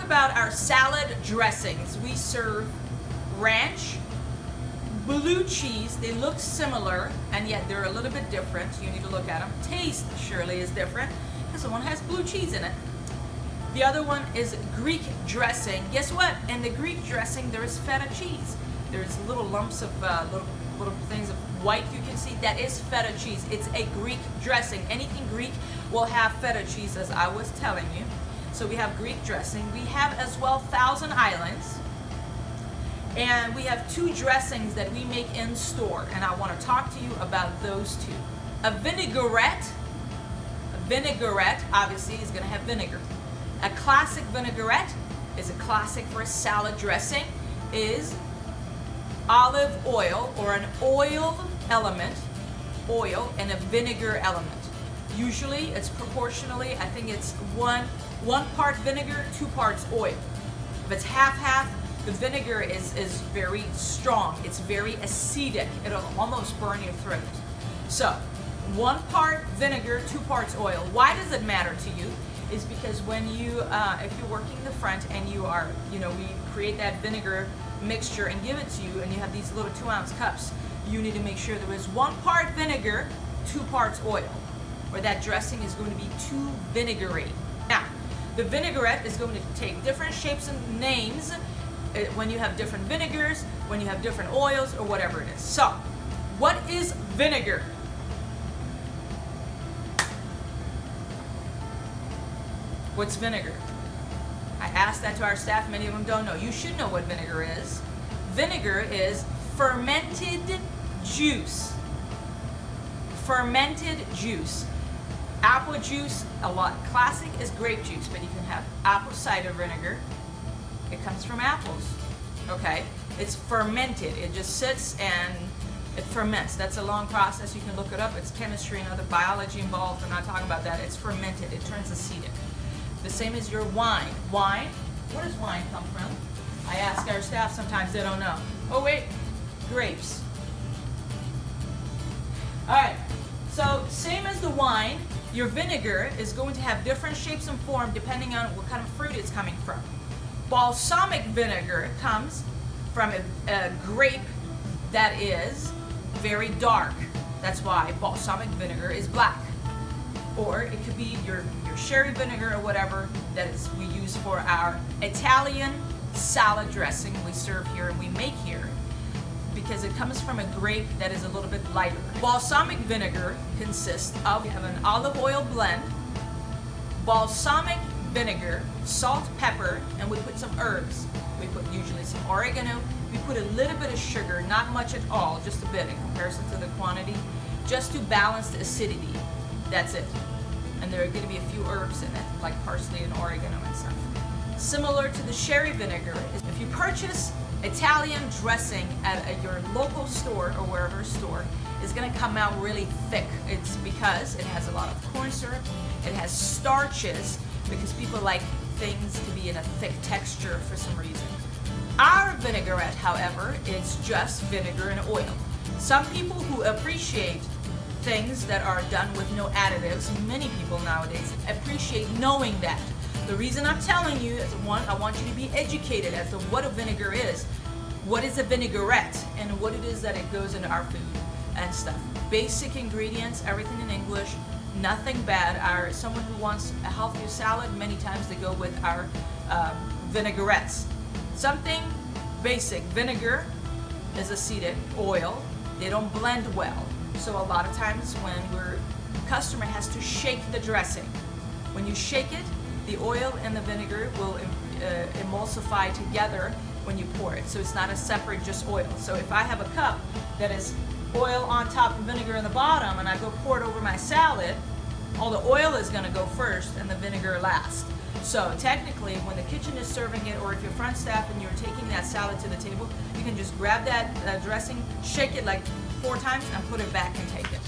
talk about our salad dressings. We serve ranch, blue cheese. They look similar, and yet they're a little bit different. You need to look at them. Taste surely is different because the one has blue cheese in it. The other one is Greek dressing. Guess what? In the Greek dressing, there is feta cheese. There's little lumps of little things of white you can see. That is feta cheese. It's a Greek dressing. Anything Greek will have feta cheese, as I was telling you. So we have Greek dressing. We have as well Thousand Islands. And we have two dressings that we make in store, and I want to talk to you about those two. A vinaigrette obviously is going to have vinegar. A classic vinaigrette is a classic for a salad dressing, is olive oil or an oil element, oil and a vinegar element. Usually it's proportionally, I think it's one part vinegar, 2 parts oil. If it's half, the vinegar is very strong. It's very acidic. It'll almost burn your throat. So 1 part vinegar, 2 parts oil. Why does it matter to you? Is because when you, if you're working the front and you are, we create that vinegar mixture and give it to you, and you have these little 2-ounce cups, you need to make sure there is 1 part vinegar, 2 parts oil, or that dressing is going to be too vinegary. Now, the vinaigrette is going to take different shapes and names when you have different vinegars, when you have different oils, or whatever it is. So, what is vinegar? What's vinegar? I asked that to our staff. Many of them don't know. You should know what vinegar is. Vinegar is fermented juice. Fermented juice. Apple juice, a lot. Classic is grape juice, but you can have apple cider vinegar. It comes from apples, okay? It's fermented. It just sits and it ferments. That's a long process. You can look it up. It's chemistry and other biology involved. I'm not talking about that. It's fermented. It turns acidic. The same as your wine. Wine, where does wine come from? I ask our staff sometimes, they don't know. Oh wait, grapes. All right, so same as the wine, your vinegar is going to have different shapes and form depending on what kind of fruit it's coming from. Balsamic vinegar comes from a grape that is very dark. That's why balsamic vinegar is black. Or it could be your sherry vinegar or whatever that is we use for our Italian salad dressing we serve here and we make here, because it comes from a grape that is a little bit lighter. Balsamic vinegar consists of an olive oil blend, balsamic vinegar, salt, pepper, and we put some herbs. We put usually some oregano. We put a little bit of sugar, not much at all, just a bit in comparison to the quantity, just to balance the acidity. That's it. And there are going to be a few herbs in it, like parsley and oregano and stuff. Similar to the sherry vinegar, if you purchase Italian dressing at your local store or wherever store, it's going to come out really thick. It's because it has a lot of corn syrup, it has starches, because people like things to be in a thick texture for some reason. Our vinaigrette, however, is just vinegar and oil. Some people who appreciate things that are done with no additives, many people nowadays appreciate knowing that. The reason I'm telling you is, one, I want you to be educated as to what a vinegar is, what is a vinaigrette, and what it is that it goes into our food and stuff. Basic ingredients, everything in English, nothing bad. Someone who wants a healthier salad, many times they go with our vinaigrettes. Something basic. Vinegar is acidic, oil, they don't blend well. So a lot of times when customer has to shake the dressing. When you shake it, the oil and the vinegar will emulsify together when you pour it. So it's not a separate just oil. So if I have a cup that is oil on top and vinegar in the bottom, and I go pour it over my salad, all the oil is going to go first and the vinegar last. So technically, when the kitchen is serving it, or if you're front staff and you're taking that salad to the table, you can just grab that dressing, shake it like 4 times, and put it back and take it.